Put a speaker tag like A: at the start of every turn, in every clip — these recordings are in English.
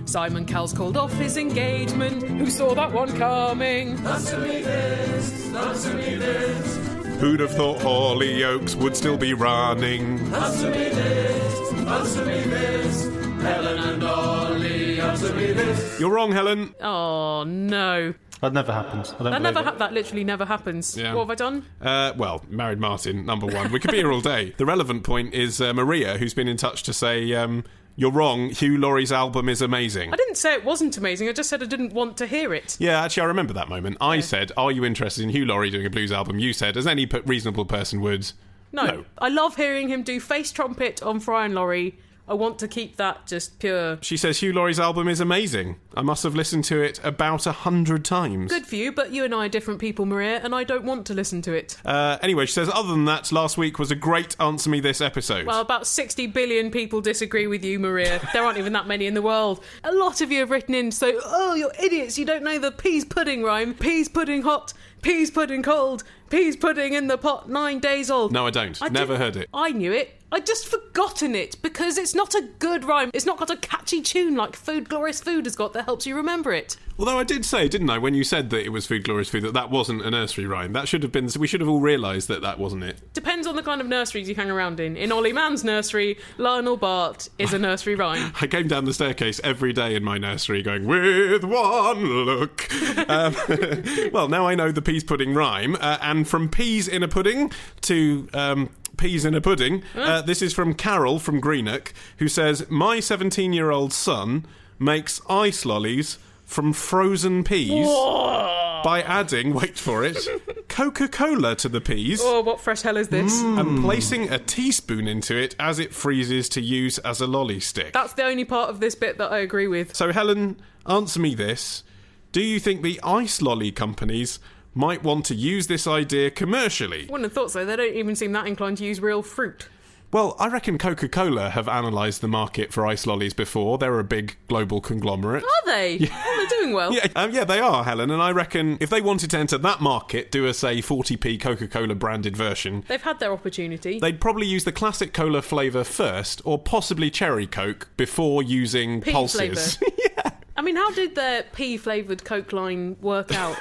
A: Simon Cowell's called off his engagement. Who saw that one coming?
B: Answer me this, answer me this.
C: Who'd have thought Hollyoaks would still be running?
B: Answer me this. Helen and Ollie, answer me this.
C: You're wrong, Helen.
A: Oh, no.
D: That never happens. I don't believe it.
A: That literally never happens.
C: Yeah.
A: What have I done?
C: Well, married Martin, number one. We could be here all day. The relevant point is Maria, who's been in touch to say, you're wrong, Hugh Laurie's album is amazing.
A: I didn't say it wasn't amazing, I just said I didn't want to hear it.
C: Yeah, actually, I remember that moment. I said, are you interested in Hugh Laurie doing a blues album? You said, as any reasonable person would,
A: No. I love hearing him do face trumpet on Fry and Laurie. I want to keep that just pure.
C: She says Hugh Laurie's album is amazing. I must have listened to it about 100 times.
A: Good for you, but you and I are different people, Maria, and I don't want to listen to it.
C: Anyway, she says, other than that, last week was a great Answer Me This episode.
A: Well, about 60 billion people disagree with you, Maria. There aren't even that many in the world. A lot of you have written in, so, oh, you're idiots, you don't know the peas pudding rhyme. Peas pudding hot, peas pudding cold, peas pudding in the pot, 9 days old.
C: No, I don't. Never heard it.
A: I knew it. I'd just forgotten it because it's not a good rhyme. It's not got a catchy tune like Food Glorious Food has got that helps you remember it.
C: Although I did say, didn't I, when you said that it was Food Glorious Food, that wasn't a nursery rhyme. That should have been... We should have all realised that wasn't it.
A: Depends on the kind of nurseries you hang around in. In Ollie Mann's nursery, Lionel Bart is a nursery rhyme.
C: I came down the staircase every day in my nursery going, with one look. Well, now I know the peas pudding rhyme. And from peas in a pudding to... peas in a pudding. This is from Carol from Greenock, who says, my 17-year-old son makes ice lollies from frozen peas by adding, wait for it, Coca-Cola to the peas.
A: Oh, what fresh hell is this?
C: And placing a teaspoon into it as it freezes to use as a lolly stick.
A: That's the only part of this bit that I agree with.
C: So, Helen, answer me this. Do you think the ice lolly companies might want to use this idea commercially?
A: Wouldn't have thought so. They don't even seem that inclined to use real fruit.
C: Well, I reckon Coca-Cola have analysed the market for ice lollies before. They're a big global conglomerate.
A: Are they? Yeah. Oh, they're doing well.
C: Yeah, they are, Helen. And I reckon if they wanted to enter that market, do a, say, 40p Coca-Cola branded version...
A: They've had their opportunity.
C: They'd probably use the classic cola flavour first, or possibly cherry Coke, before using
A: pea
C: pulses.
A: Yeah. I mean, how did their pea-flavoured Coke line work out?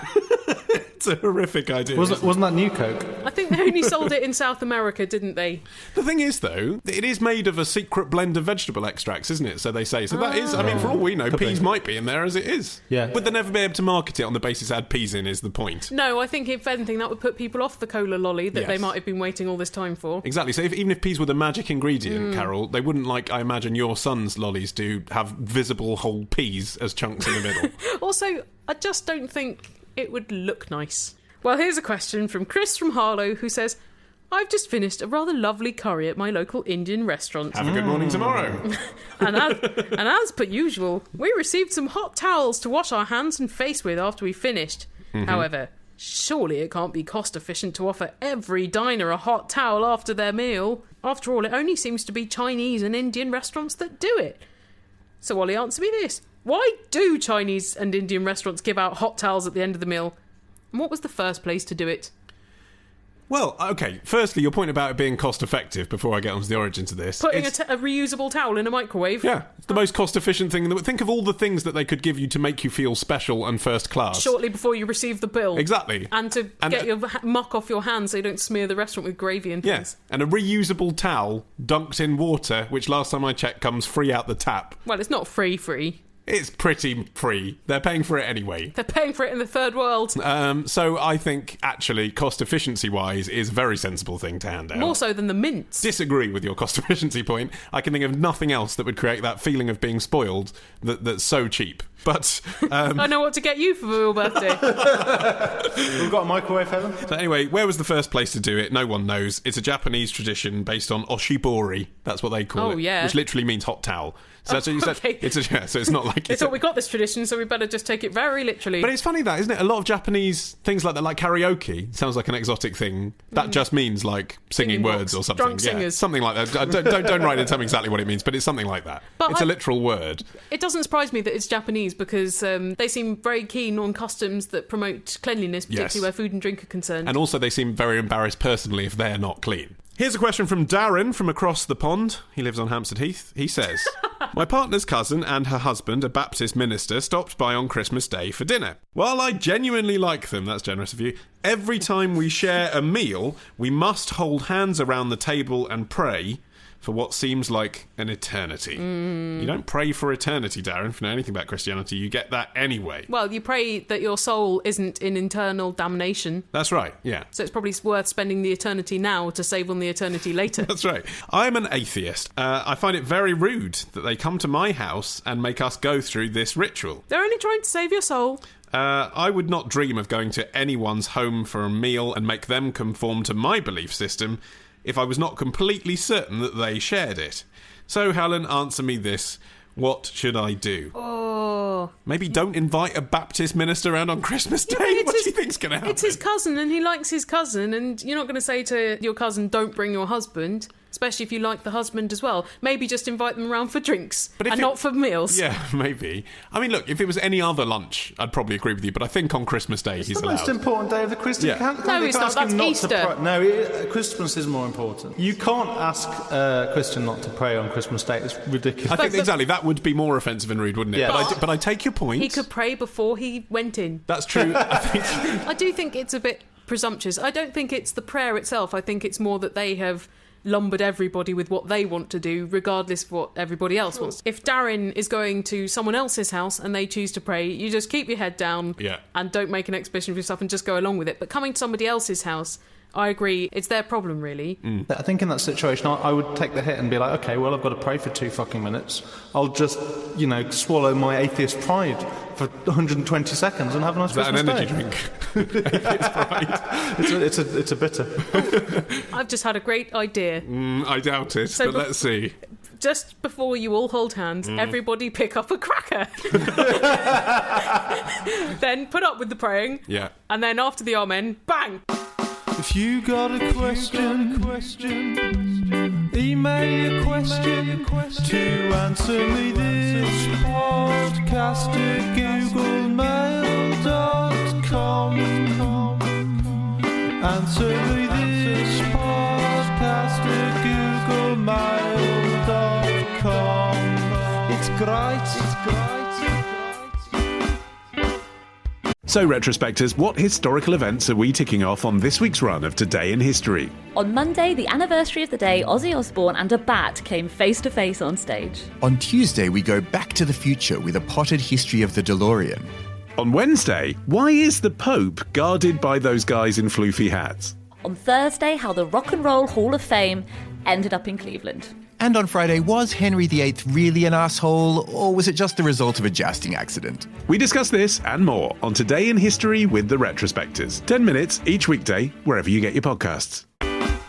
C: It's a horrific idea.
D: Wasn't that New Coke?
A: I think they only sold it in South America, didn't they?
C: The thing is, though, it is made of a secret blend of vegetable extracts, isn't it? So they say. So that is, I mean, for all we know, peas might be in there as it is.
D: Yeah.
C: Would they never be able to market it on the basis it had peas in is the point?
A: No, I think if anything, that would put people off the cola lolly that they might have been waiting all this time for.
C: Exactly. So even if peas were the magic ingredient, Carol, they wouldn't, like I imagine your son's lollies do, have visible whole peas as chunks in the middle.
A: Also, I just don't think it would look nice. Well, here's a question from Chris from Harlow, who says, I've just finished a rather lovely curry at my local Indian restaurant.
C: Have a good morning tomorrow.
A: and as per usual, we received some hot towels to wash our hands and face with after we finished. However, surely it can't be cost efficient to offer every diner a hot towel after their meal. After all, it only seems to be Chinese and Indian restaurants that do it. So, Ollie, answer me this. Why do Chinese and Indian restaurants give out hot towels at the end of the meal? And what was the first place to do it?
C: Well, okay, firstly, your point about it being cost-effective, before I get onto the origins of this...
A: Putting a reusable towel in a microwave?
C: Yeah, it's the most cost-efficient thing. Think of all the things that they could give you to make you feel special and first class.
A: Shortly before you receive the bill.
C: Exactly.
A: And to get your muck off your hands so you don't smear the restaurant with gravy and things.
C: Yes, and a reusable towel dunked in water, which last time I checked comes free out the tap.
A: Well, it's not free.
C: It's pretty free. They're paying for it anyway.
A: They're paying for it in the third world.
C: So I think, actually, cost efficiency-wise, is a very sensible thing to hand out.
A: More so than the mints.
C: Disagree with your cost efficiency point. I can think of nothing else that would create that feeling of being spoiled that's so cheap. But...
A: I know what to get you for your birthday.
D: We've got a microwave, Helen.
C: So anyway, where was the first place to do it? No one knows. It's a Japanese tradition based on oshibori. That's what they call it.
A: Oh, yeah.
C: Which literally means hot towel. So that's what you said.
A: Okay.
C: So it's not like...
A: They thought we got this tradition, so we better just take it very literally.
C: But it's funny that, isn't it? A lot of Japanese things like that, like karaoke, sounds like an exotic thing. That just means like singing words or something.
A: Drunk singers.
C: Something like that. Don't write and tell me exactly what it means, but it's something like that.
A: But
C: it's a literal word.
A: It doesn't surprise me that it's Japanese because they seem very keen on customs that promote cleanliness, particularly where food and drink are concerned.
C: And also they seem very embarrassed personally if they're not clean. Here's a question from Darren from across the pond. He lives on Hampstead Heath. He says, my partner's cousin and her husband, a Baptist minister, stopped by on Christmas Day for dinner. While I genuinely like them, that's generous of you, every time we share a meal, we must hold hands around the table and pray for what seems like an eternity. You don't pray for eternity, Darren, if you know anything about Christianity. You get that anyway.
A: Well, you pray that your soul isn't in eternal damnation.
C: That's right, yeah.
A: So it's probably worth spending the eternity now to save on the eternity later.
C: That's right. I'm an atheist. I find it very rude that they come to my house and make us go through this ritual.
A: They're only trying to save your soul.
C: I would not dream of going to anyone's home for a meal and make them conform to my belief system if I was not completely certain that they shared it. So, Helen, answer me this. What should I do?
A: Oh.
C: Maybe don't invite a Baptist minister around on Christmas Day? What do you think's going to happen?
A: It's his cousin, and he likes his cousin, and you're not going to say to your cousin, don't bring your husband, especially if you like the husband as well. Maybe just invite them around for drinks, not for meals.
C: Yeah, maybe. I mean, look, if it was any other lunch, I'd probably agree with you, but I think on Christmas Day he's allowed.
D: It's the most important day of the Christian calendar.
A: No, it's not. That's Easter.
D: Christmas is more important. You can't ask a Christian not to pray on Christmas Day. It's ridiculous.
C: I think exactly, that would be more offensive and rude, wouldn't it?
D: Yeah.
C: But I take your point.
A: He could pray before he went in.
C: That's true.
A: I do think it's a bit presumptuous. I don't think it's the prayer itself. I think it's more that they have lumbered everybody with what they want to do, regardless of what everybody else wants. If Darren is going to someone else's house and they choose to pray, you just keep your head down and don't make an exhibition of yourself and just go along with it. But coming to somebody else's house, I agree, it's their problem, really.
D: I think in that situation, I would take the hit and be like, okay, well, I've got to pray for 2 fucking minutes. I'll just, swallow my atheist pride for 120 seconds and have a nice Christmas day.
C: Is that an energy drink? Atheist pride?
D: It's a bitter.
A: I've just had a great idea.
C: I doubt it, but let's see.
A: Just before you all hold hands, everybody pick up a cracker. Then put up with the praying.
C: Yeah.
A: And then after the amen, bang!
B: If you got a question, email your question to answer me this podcast at googlemail.com. Answer me this podcast at googlemail.com. It's great.
C: So, retrospectors, what historical events are we ticking off on this week's run of Today in History?
E: On Monday, the anniversary of the day Ozzy Osbourne and a bat came face to face on stage.
F: On Tuesday, we go back to the future with a potted history of the DeLorean.
C: On Wednesday, why is the Pope guarded by those guys in floofy hats?
E: On Thursday, how the Rock and Roll Hall of Fame ended up in Cleveland.
F: And on Friday, was Henry VIII really an asshole, or was it just the result of a jousting accident?
C: We discuss this and more on Today in History with the Retrospectors. 10 minutes each weekday, wherever you get your podcasts.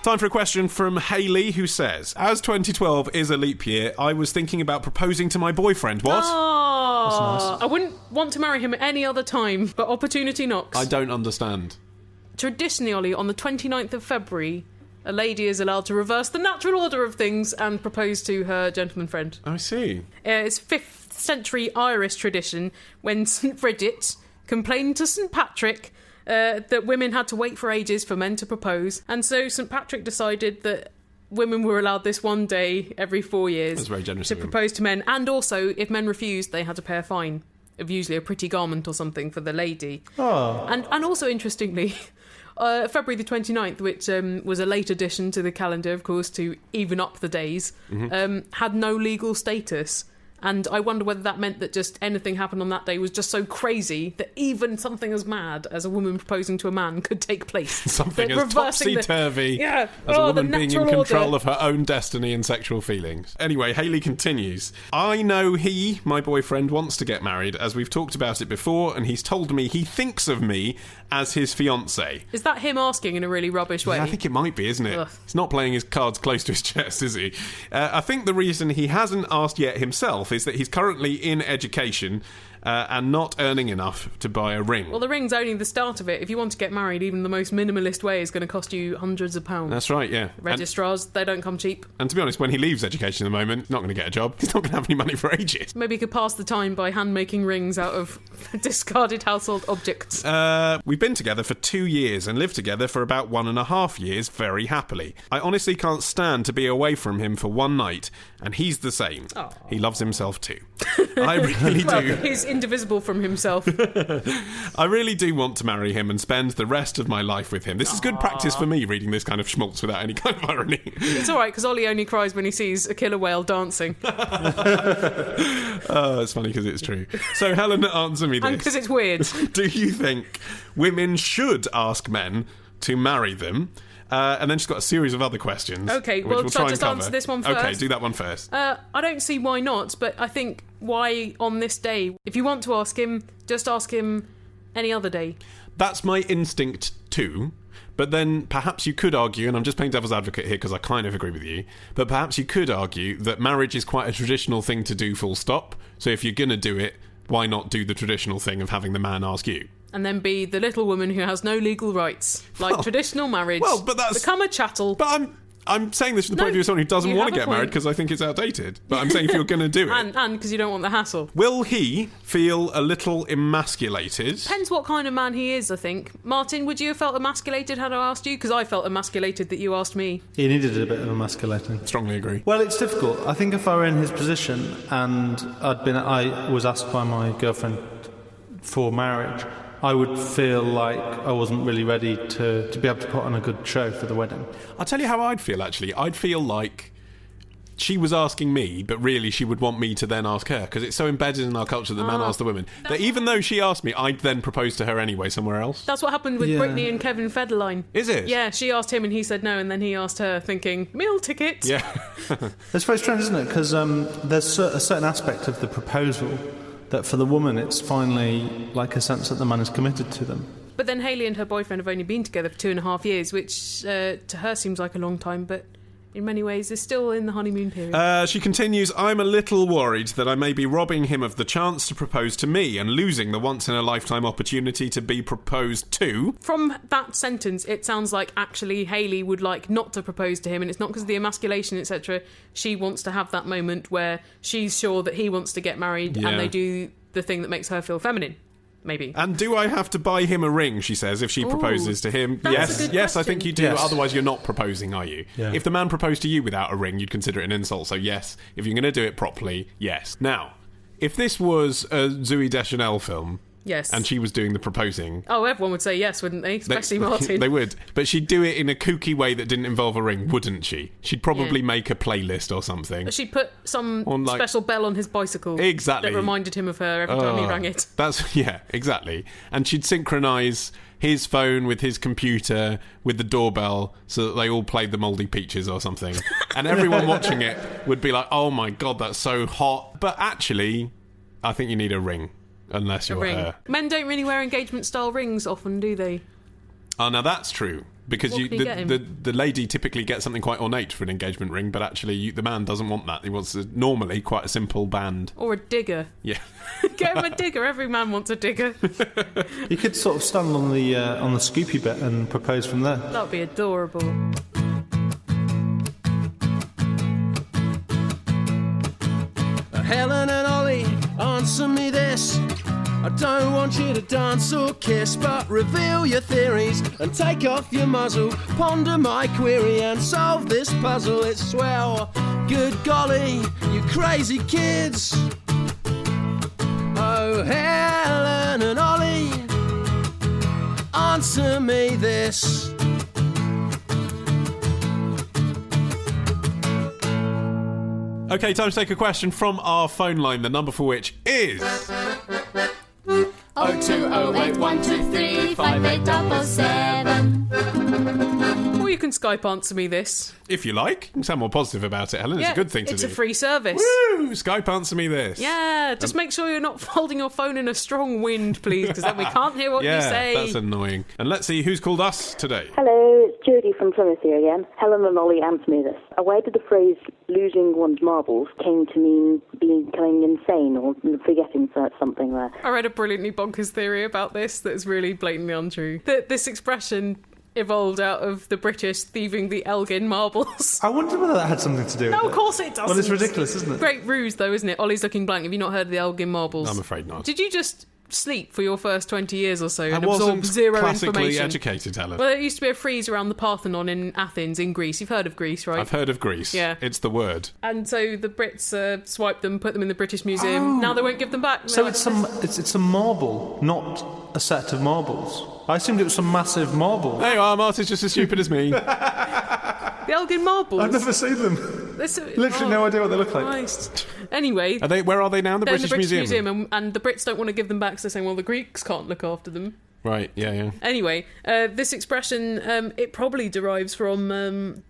C: Time for a question from Hayley, who says, as 2012 is a leap year, I was thinking about proposing to my boyfriend. What?
A: Oh,
D: That's nice.
A: I wouldn't want to marry him at any other time, but opportunity knocks.
C: I don't understand.
A: Traditionally, Ollie, on the 29th of February, a lady is allowed to reverse the natural order of things and propose to her gentleman friend.
C: I see.
A: It's 5th century Irish tradition when St. Bridget complained to St. Patrick that women had to wait for ages for men to propose. And so St. Patrick decided that women were allowed this one day every 4 years.
C: That's very generous
A: to
C: of him.
A: propose to men. And also, if men refused, they had to pay a fine of usually a pretty garment or something for the lady.
D: Oh.
A: And also, interestingly... February the 29th, which was a late addition to the calendar, of course, to even up the days, had no legal status. And I wonder whether that meant that just anything happened on that day was just so crazy that even something as mad as a woman proposing to a man could take place.
C: Something as topsy-turvy as a woman being in control of her own destiny and sexual feelings. Anyway, Hayley continues. I know my boyfriend, wants to get married, as we've talked about it before, and he's told me he thinks of me as his fiancée.
A: Is that him asking in a really rubbish way?
C: Yeah, I think it might be, isn't it?
A: Ugh.
C: He's not playing his cards close to his chest, is he? I think the reason he hasn't asked yet himself is that he's currently in education and not earning enough to buy a ring.
A: Well, the ring's only the start of it. If you want to get married, even the most minimalist way is going to cost you hundreds of pounds.
C: That's right, yeah.
A: Registrars, they don't come cheap.
C: And to be honest, when he leaves education at the moment, he's not going to get a job. He's not going to have any money for ages.
A: Maybe he could pass the time by hand-making rings out of discarded household objects.
C: We've been together for 2 years and lived together for about 1.5 years very happily. I honestly can't stand to be away from him for one night, and he's the same.
A: Aww.
C: He loves himself too. I really
A: well,
C: do.
A: He's indivisible from himself.
C: I really do want to marry him and spend the rest of my life with him. This is good practice for me, reading this kind of schmaltz without any kind of irony.
A: It's all right, because Ollie only cries when he sees a killer whale dancing.
C: Oh, it's funny because it's true. So, Helen, answer me this.
A: And because it's weird.
C: Do you think women should ask men to marry them? And then she's got a series of other questions.
A: Okay,
C: which
A: well,
C: we'll
A: shall I
C: try
A: just
C: and cover.
A: answer this one first?
C: Okay, do that one first.
A: I don't see why not, but I think why on this day? If you want to ask him, just ask him any other day.
C: That's my instinct too. But then perhaps you could argue, and I'm just playing devil's advocate here because I kind of agree with you, but perhaps you could argue that marriage is quite a traditional thing to do, full stop. So if you're going to do it, why not do the traditional thing of having the man ask you?
A: And then be the little woman who has no legal rights, like traditional marriage.
C: Well, but that's...
A: Become a chattel.
C: But I'm saying this from the point of view of someone who doesn't
A: you
C: want to
A: have a
C: get married
A: point.
C: because I think it's outdated. But I'm saying if you're going to do it...
A: And because you don't want the hassle.
C: Will he feel a little emasculated?
A: Depends what kind of man he is, I think. Martin, would you have felt emasculated had I asked you? Because I felt emasculated that you asked me.
D: He needed a bit of emasculating.
C: Strongly agree.
D: Well, it's difficult. I think if I were in his position and I was asked by my girlfriend for marriage, I would feel like I wasn't really ready to be able to put on a good show for the wedding.
C: I'll tell you how I'd feel, actually. I'd feel like she was asking me, but really she would want me to then ask her, because it's so embedded in our culture that man asks the woman, that even though she asked me, I'd then propose to her anyway somewhere else.
A: That's what happened with Britney and Kevin Federline.
C: Is it?
A: Yeah, she asked him and he said no, and then he asked her thinking, meal ticket.
C: Yeah.
D: It's very strange, isn't it? Because there's a certain aspect of the proposal that for the woman it's finally like a sense that the man is committed to them.
A: But then Hayley and her boyfriend have only been together for 2.5 years, which to her seems like a long time, but in many ways is still in the honeymoon period.
C: She continues, I'm a little worried that I may be robbing him of the chance to propose to me and losing the once-in-a-lifetime opportunity to be proposed to.
A: From that sentence, it sounds like actually Hayley would like not to propose to him, and it's not because of the emasculation, etc. She wants to have that moment where she's sure that he wants to get married, and they do the thing that makes her feel feminine. Maybe.
C: And do I have to buy him a ring, she says, if she proposes to him?
A: That's a good
C: yes, I
A: question.
C: think you do.
D: Yes.
C: Otherwise you're not proposing, are you?
D: Yeah.
C: If the man proposed to you without a ring, you'd consider it an insult. So yes, if you're going to do it properly, yes. Now, if this was a Zooey Deschanel film...
A: Yes.
C: And she was doing the proposing...
A: Oh, everyone would say yes, wouldn't they? Especially Martin.
C: They would. But she'd do it in a kooky way that didn't involve a ring, wouldn't she? She'd probably make a playlist or something.
A: She'd put some
C: like,
A: special bell on his bicycle.
C: Exactly.
A: That reminded him of her every time he rang it.
C: Yeah, exactly. And she'd synchronise his phone with his computer with the doorbell so that they all played the Mouldy Peaches or something. And everyone watching it would be like, oh my God, that's so hot. But actually, I think you need a ring. Unless you're her.
A: Men don't really wear engagement-style rings often, do they?
C: Oh, now that's true. Because
A: What can you get him?
C: the lady typically gets something quite ornate for an engagement ring, but actually the man doesn't want that. He wants normally quite a simple band.
A: Or a digger.
C: Yeah.
A: Get him a digger. Every man wants a digger.
D: You could sort of stand on the Scoopy bit and propose from there.
A: That would be adorable.
B: Helen and Ollie, answer me this. I don't want you to dance or kiss, but reveal your theories and take off your muzzle. Ponder my query and solve this puzzle. It's swell. Good golly, you crazy kids. Oh, Helen and Ollie, answer me this.
C: Okay, time to take a question from our phone line, the number for which is...
G: 0208 123 5877.
A: Or you can can Skype answer me this.
C: If you like. You can sound more positive about it, Helen. It's a good thing to
A: it's
C: do.
A: a free service.
C: Woo! Skype answer me this.
A: Yeah, just make sure you're not holding your phone in a strong wind, please, because then we can't hear what you say.
C: Yeah, that's annoying. And let's see who's called us today.
G: Hello, it's Judy from Plymouth here again. Helen and Ollie, answer me this. Where did the phrase losing one's marbles came to mean becoming insane or forgetting something there?
A: I read a brilliantly bonkers theory about this that is really blatantly untrue. This expression evolved out of the British thieving the Elgin marbles.
D: I wonder whether that had something to do with it.
A: No, of course it doesn't.
D: Well, it's ridiculous, isn't it?
A: Great ruse, though, isn't it? Ollie's looking blank. Have you not heard of the Elgin marbles?
C: I'm afraid not.
A: Did you just sleep for your first 20 years or so and
C: I wasn't
A: absorb zero
C: classically
A: information?
C: educated, Helen.
A: Well, there used to be a frieze around the Parthenon in Athens, in Greece. You've heard of Greece, right?
C: I've heard of Greece.
A: Yeah.
C: It's the word.
A: And so the Brits swiped them, put them in the British Museum. Now they won't give them back.
D: So it's a marble, not a set of marbles. I assumed it was some massive marble.
C: There you are, Martin's just as stupid as me.
A: the Elgin marbles.
D: I've never seen them. Literally no idea what they look like.
A: Christ. Anyway,
C: Where are they now?
A: They're in the British
C: Museum.
A: and the Brits don't want to give them back, so they're saying, well, the Greeks can't look after them.
C: Right, yeah.
A: Anyway, this expression, it probably derives from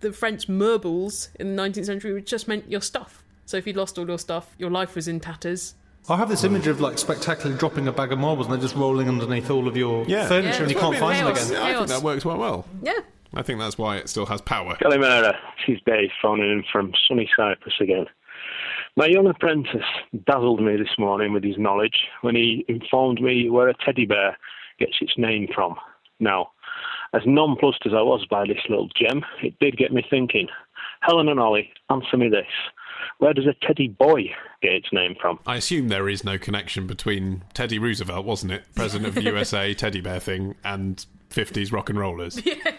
A: the French merbles in the 19th century, which just meant your stuff. So if you'd lost all your stuff, your life was in tatters.
D: I have this image of spectacularly dropping a bag of marbles and they're just rolling underneath all of your furniture and you can't find them again.
C: I think that works quite well.
A: Yeah.
C: I think that's why it still has power.
H: Kalimera, this is Dave phoning in from sunny Cyprus again. My young apprentice dazzled me this morning with his knowledge when he informed me where a teddy bear gets its name from. Now, as nonplussed as I was by this little gem, it did get me thinking. Helen and Ollie, answer me this. Where does a teddy boy get its name from?
C: I assume there is no connection between Teddy Roosevelt, wasn't it? President of the USA, teddy bear thing, and 50s rock and rollers.
A: Yeah,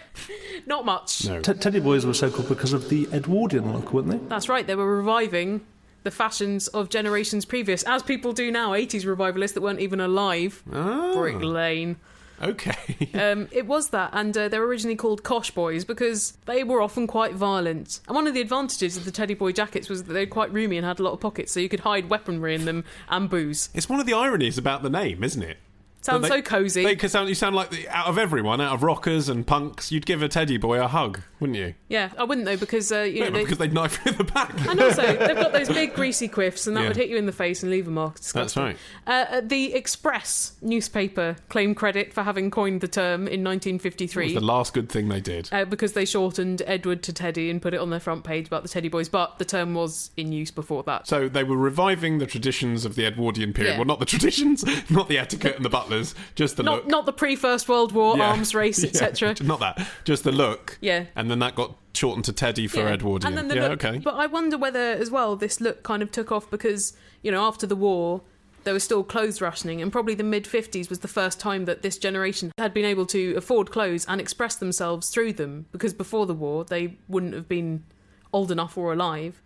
A: not much.
C: No.
D: Teddy boys were so called because of the Edwardian look, weren't they?
A: That's right, they were reviving the fashions of generations previous, as people do now, 80s revivalists that weren't even alive. Brick Lane.
C: Okay.
A: It was that, and they were originally called Kosh Boys because they were often quite violent. And one of the advantages of the Teddy Boy jackets was that they were quite roomy and had a lot of pockets, so you could hide weaponry in them and booze.
C: It's one of the ironies about the name, isn't it?
A: Sounds so cosy.
C: You sound like, out of everyone, out of rockers and punks, you'd give a teddy boy a hug, wouldn't you?
A: Yeah, I wouldn't though, because
C: because they'd knife you in the back.
A: And also, they've got those big greasy quiffs, and that would hit you in the face and leave a mark. Disgusting.
C: That's right.
A: The Express newspaper claimed credit for having coined the term in 1953.
C: It was the last good thing they did.
A: Because they shortened Edward to Teddy and put it on their front page about the Teddy Boys, but the term was in use before that.
C: So they were reviving the traditions of the Edwardian period.
A: Yeah.
C: Well, not the traditions, not the etiquette and the butlers, just the look.
A: Not the pre-First World War arms race, etc.
C: Not that, just the look.
A: Yeah.
C: And then that got shortened to Teddy for Edwardian.
A: And then the look,
C: okay.
A: But I wonder whether, as well, this look kind of took off because, after the war, there was still clothes rationing, and probably the mid-50s was the first time that this generation had been able to afford clothes and express themselves through them, because before the war, they wouldn't have been old enough or alive.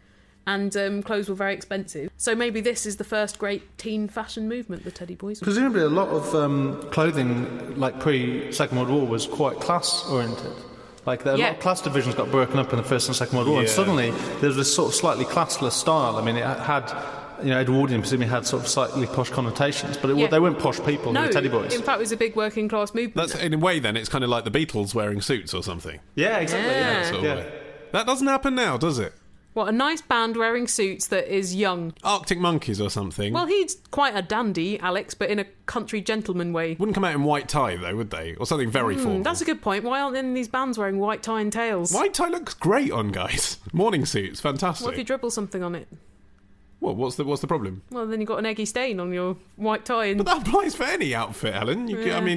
A: And clothes were very expensive. So maybe this is the first great teen fashion movement, the Teddy Boys.
D: Presumably a lot of clothing, pre-Second World War, was quite class-oriented. A lot of class divisions got broken up in the First and Second World War, and suddenly there was this sort of slightly classless style. I mean, it had... Edwardian presumably had sort of slightly posh connotations, but they weren't posh people, they were Teddy Boys.
A: In fact, it was a big working class movement.
C: That's, in a way, then, it's kind of like the Beatles wearing suits or something.
D: Yeah, exactly.
A: Yeah.
C: Sort of way. That doesn't happen now, does it?
A: What, a nice band wearing suits that is young.
C: Arctic Monkeys or something.
A: Well, he's quite a dandy, Alex, but in a country gentleman way.
C: Wouldn't come out in white tie, though, would they? Or something very formal.
A: That's a good point. Why aren't any of these bands wearing white tie and tails?
C: White tie looks great on guys. Morning suits, fantastic.
A: What if you dribble something on it?
C: Well, what's the problem?
A: Well, then you've got an eggy stain on your white tie. And...
C: But that applies for any outfit, Helen.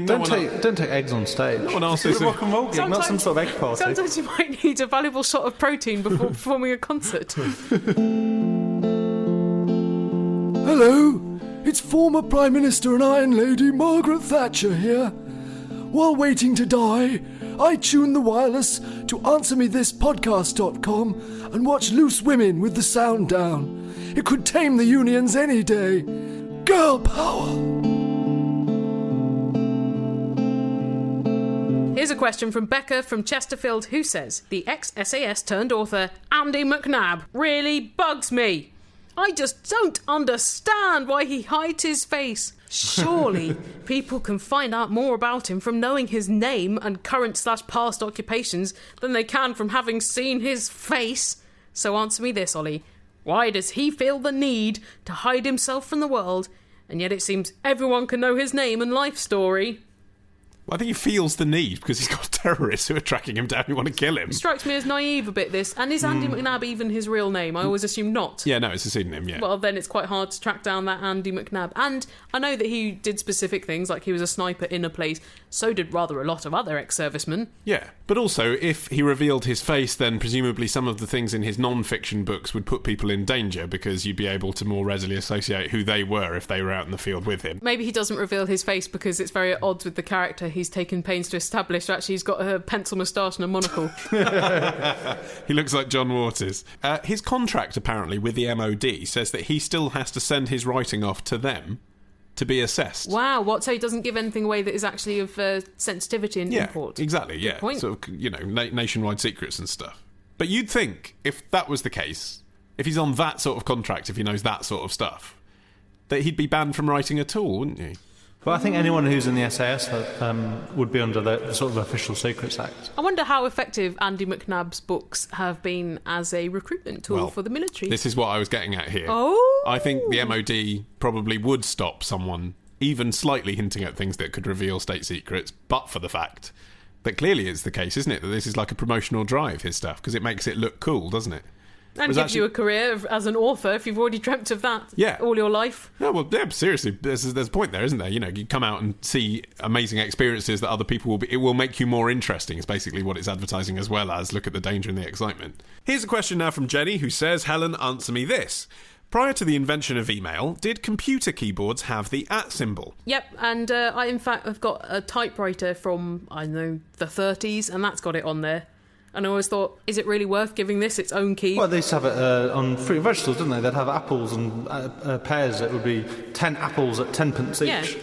D: Don't take eggs on stage.
C: No one asks
D: it's a rock and roll gig, not some sort of egg party.
A: Sometimes you might need a valuable shot of protein before performing a concert.
B: Hello, it's former Prime Minister and Iron Lady Margaret Thatcher here. While waiting to die, I tune the wireless to answermethispodcast.com and watch Loose Women with the sound down. It could tame the unions any day. Girl power!
A: Here's a question from Becca from Chesterfield, who says, the ex-SAS turned author Andy McNab really bugs me. I just don't understand why he hides his face. Surely people can find out more about him from knowing his name and current/past occupations than they can from having seen his face. So answer me this, Ollie. Why does he feel the need to hide himself from the world, and yet it seems everyone can know his name and life story?
C: Well, I think he feels the need because he's got terrorists who are tracking him down who want to kill him.
A: Strikes me as naive a bit, this. And is Andy McNab even his real name? I always assume not.
C: Yeah, no, it's a pseudonym, yeah.
A: Well, then it's quite hard to track down that Andy McNab. And I know that he did specific things, like he was a sniper in a place. So did rather a lot of other ex-servicemen.
C: Yeah, but also, if he revealed his face, then presumably some of the things in his non-fiction books would put people in danger because you'd be able to more readily associate who they were if they were out in the field with him.
A: Maybe he doesn't reveal his face because it's very at odds with the character he's taken pains to establish. So actually he's got a pencil moustache and a monocle.
C: He looks like John Waters. His contract, apparently, with the MOD says that he still has to send his writing off to them to be assessed.
A: Wow, what? So he doesn't give anything away that is actually of sensitivity and import?
C: Exactly, yeah.
A: Good point.
C: Sort of, nationwide secrets and stuff. But you'd think, if that was the case, if he's on that sort of contract, if he knows that sort of stuff, that he'd be banned from writing at all, wouldn't he?
D: Well, I think anyone who's in the SAS would be under the sort of Official Secrets Act.
A: I wonder how effective Andy McNab's books have been as a recruitment tool for the military.
C: This is what I was getting at here.
A: Oh!
C: I think the MOD probably would stop someone even slightly hinting at things that could reveal state secrets, but for the fact that clearly it's the case, isn't it? That this is like a promotional drive, his stuff, because it makes it look cool, doesn't it?
A: And gives you a career as an author if you've already dreamt of that all your life.
C: No, well, yeah, seriously, there's a point there, isn't there? You come out and see amazing experiences that other people will be... It will make you more interesting, is basically what it's advertising, as well as look at the danger and the excitement. Here's a question now from Jenny, who says, Helen, answer me this. Prior to the invention of email, did computer keyboards have the @ symbol?
A: Yep, and I, in fact, have got a typewriter from, I don't know, the 30s, and that's got it on there. And I always thought, is it really worth giving this its own key?
D: Well, they used to have it on fruit and vegetables, didn't they? They'd have apples and pears. It would be 10 apples at 10 pence each,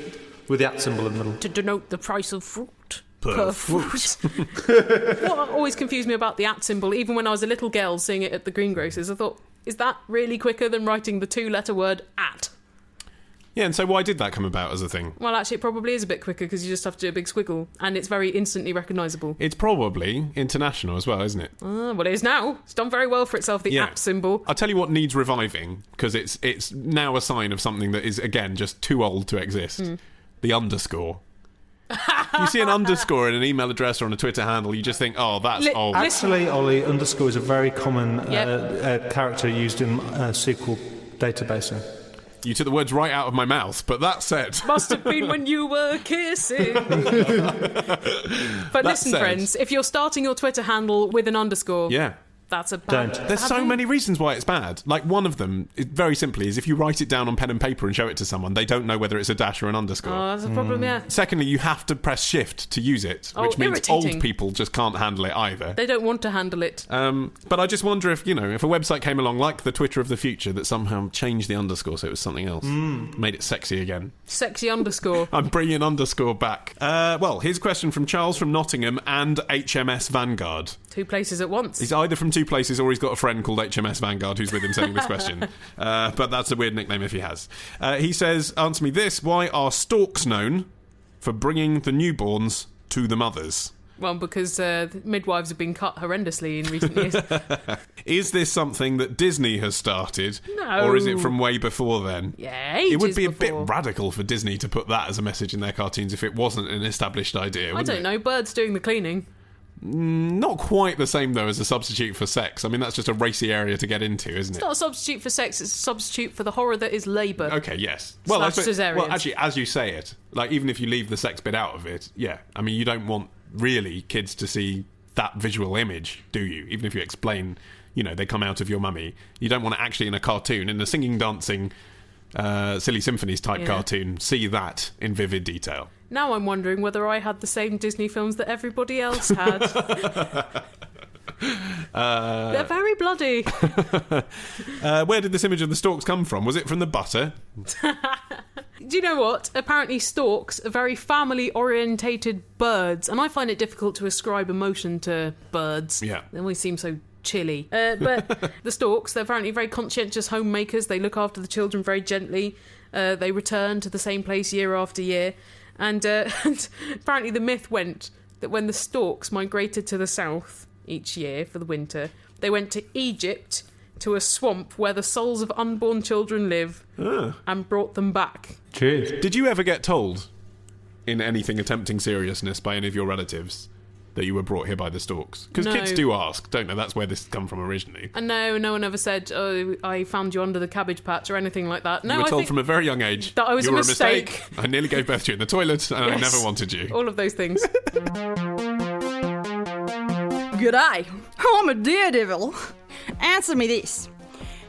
D: with the @ symbol in the middle.
A: To denote the price of fruit. Per fruit. What always confused me about the @ symbol, even when I was a little girl seeing it at the greengrocers, I thought, is that really quicker than writing the 2-letter word at?
C: Yeah, and so why did that come about as a thing?
A: Well, actually, it probably is a bit quicker because you just have to do a big squiggle, and it's very instantly recognisable.
C: It's probably international as well, isn't it?
A: Well, it is now. It's done very well for itself, the @ symbol.
C: I'll tell you what needs reviving, because it's now a sign of something that is, again, just too old to exist. The underscore. You see an underscore in an email address or on a Twitter handle, you just think, oh, that's old.
D: Actually, Ollie, underscore is a very common character used in SQL databasing.
C: You took the words right out of my mouth, but that said...
A: Must have been when you were kissing. But listen, friends, if you're starting your Twitter handle with an underscore...
C: Yeah.
A: That's a bad...
C: There's so many reasons why it's bad. Like, one of them, very simply, is if you write it down on pen and paper and show it to someone, they don't know whether it's a dash or an underscore.
A: Oh, that's a problem, yeah.
C: Secondly, you have to press shift to use it, which means old people just can't handle it either.
A: They don't want to handle it.
C: But I just wonder if, if a website came along like the Twitter of the future that somehow changed the underscore so it was something else, made it sexy again.
A: Sexy underscore.
C: I'm bringing underscore back. Well, here's a question from Charles from Nottingham and HMS Vanguard.
A: 2 places at once.
C: He's either from 2 places or he's got a friend called HMS Vanguard who's with him sending this question. But that's a weird nickname if he has. He says, answer me this. Why are storks known for bringing the newborns to the mothers?
A: Well, because midwives have been cut horrendously in recent years.
C: Is this something that Disney has started?
A: No.
C: Or is it from way before then?
A: Yeah, ages
C: It would be
A: before.
C: a bit radical for Disney to put that as a message in their cartoons if it wasn't an established idea,
A: I don't know. Birds doing the cleaning.
C: Not quite the same, though, as a substitute for sex. I mean, that's just a racy area to get into, isn't it?
A: It's not a substitute for sex, it's a substitute for the horror that is labour.
C: Okay, yes.
A: Cesareans.
C: Actually, as you say it, like, even if you leave the sex bit out of it, yeah. I mean, you don't want, really, kids to see that visual image, do you? Even if you explain, they come out of your mummy. You don't want to actually, in a cartoon, in a singing, dancing, Silly Symphonies type cartoon, see that in vivid detail.
A: Now I'm wondering whether I had the same Disney films that everybody else had. They're very bloody.
C: Where did this image of the storks come from? Was it from the butter?
A: Do you know what? Apparently storks are very family-orientated birds, and I find it difficult to ascribe emotion to birds.
C: Yeah.
A: They always seem so chilly. But the storks, they're apparently very conscientious homemakers. They look after the children very gently. They return to the same place year after year. And apparently the myth went that when the storks migrated to the south each year for the winter, they went to Egypt, to a swamp where the souls of unborn children live, and brought them back.
D: Cheers.
C: Did you ever get told, in anything attempting seriousness, by any of your relatives that you were brought here by the storks? Because
A: No.
C: kids do ask, don't they? That's where this come from originally.
A: And no one ever said, "Oh, I found you under the cabbage patch" or anything like that. No,
C: You were
A: I
C: told
A: think
C: from a very young age
A: that I was
C: you
A: a
C: were
A: mistake.
C: I nearly gave birth to you in the toilet, and I
A: Yes.
C: never wanted you.
A: all of those things.
I: G'day, I'm a daredevil. Answer me this.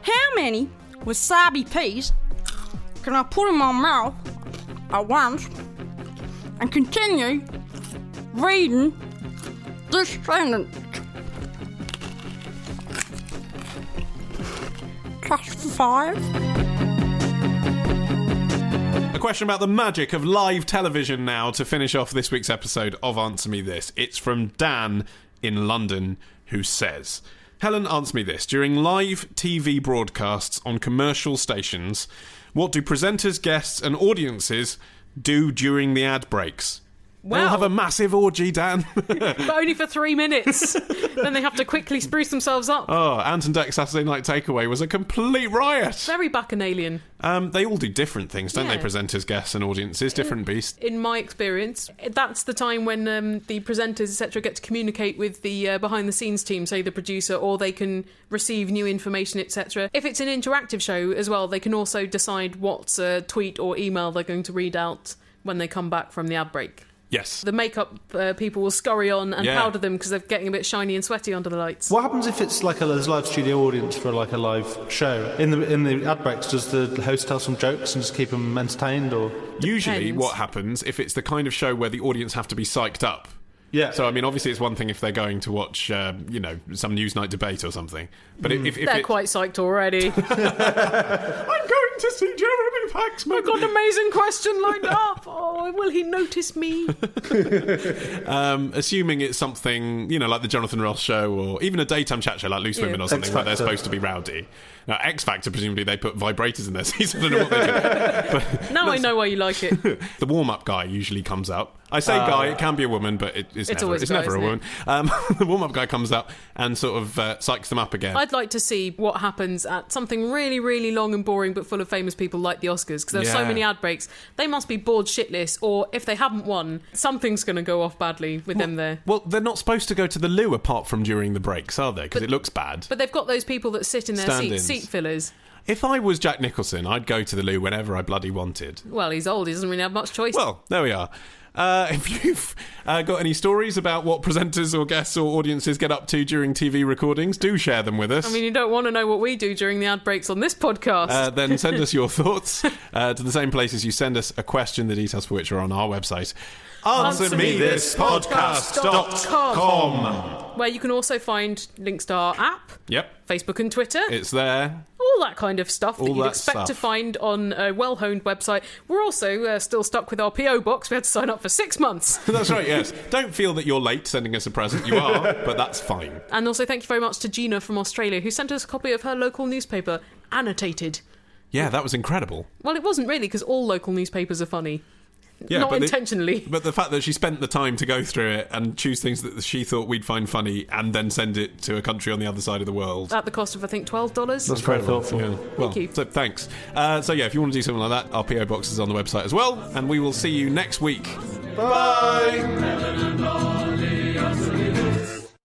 I: How many wasabi peas can I put in my mouth at once and continue reading this sentence? Just 5.
C: A question about the magic of live television now to finish off this week's episode of Answer Me This. It's from Dan in London, who says, Helen, answer me this. During live TV broadcasts on commercial stations, what do presenters, guests and audiences do during the ad breaks? They'll
A: Wow.
C: have a massive orgy, Dan.
A: But only for 3 minutes. Then they have to quickly spruce themselves up.
C: Oh, Ant and Dec's Saturday Night Takeaway was a complete riot.
A: Very bacchanalian.
C: They all do different things, don't they?
A: Yeah.
C: Presenters, guests and audiences, different beasts.
A: In my experience, that's the time when the presenters, etc., get to communicate with the behind-the-scenes team, say the producer, or they can receive new information, etc. If it's an interactive show as well, they can also decide what tweet or email they're going to read out when they come back from the ad break.
C: Yes.
A: The makeup people will scurry on and
C: Yeah.
A: powder them because they're getting a bit shiny and sweaty under the lights.
D: What happens if it's like there's a live studio audience for like a live show? In the ad breaks, does the host tell some jokes and just keep them entertained, or?
C: Usually
A: Depends.
C: what happens, if it's the kind of show where the audience have to be psyched up.
D: Yeah.
C: So, I mean, obviously it's one thing if they're going to watch, some Newsnight debate or something. But if
A: They're quite psyched already.
C: I'm going to see Jeremy Paxman.
A: I've got an amazing question lined up. Oh, will he notice me?
C: Assuming it's something, like the Jonathan Ross show or even a daytime chat show like Loose Women or something where they're
D: X Factor.
C: supposed to be rowdy. Now, X Factor, presumably they put vibrators in their season. I don't know what they do. But
A: Now I know why you like it.
C: the warm-up guy usually comes up. I say guy, it can be a woman, but it's never,
A: always a guy,
C: never a
A: isn't
C: woman. The warm-up guy comes up and sort of psychs them up again.
A: I'd like to see what happens at something really, really long and boring but full of famous people like the Oscars, because there's so
C: Yeah.
A: many ad breaks. They must be bored shitless, or if they haven't won, something's going to go off badly with them there.
C: Well, they're not supposed to go to the loo apart from during the breaks, are they? Because it looks bad.
A: But they've got those people that sit in their
C: Stand-ins.
A: seat fillers.
C: If I was Jack Nicholson, I'd go to the loo whenever I bloody wanted.
A: Well, he's old, he doesn't really have much choice.
C: Well, there we are. If you've got any stories about what presenters or guests or audiences get up to during TV recordings, do share them with us.
A: I mean, you don't want to know what we do during the ad breaks on this podcast.
C: Then send us your thoughts to the same places you send us a question, the details for which are on our website. AnswerMeThisPodcast.com.
A: Where you can also find links to our app,
C: Yep,
A: Facebook and Twitter,
C: it's there.
A: all that kind of stuff that
C: All
A: you'd
C: that
A: expect to
C: stuff.
A: find on a well-honed website. We're also still stuck with our PO box. We had to sign up for 6 months.
C: That's right, yes. Don't feel that you're late sending us a present. You are, but that's fine.
A: And also thank you very much to Gina from Australia, who sent us a copy of her local newspaper, annotated.
C: Yeah, that was incredible.
A: Well, it wasn't really, because all local newspapers are funny.
C: Yeah,
A: Not
C: but
A: intentionally.
C: But the fact that she spent the time to go through it and choose things that she thought we'd find funny and then send it to a country on the other side of the world.
A: At the cost of, I think, $12.
D: That's very thoughtful.
C: Yeah. Well,
A: you.
C: So thanks. So yeah, if you want to do something like that, our PO box is on the website as well, and we will see you next week. Bye.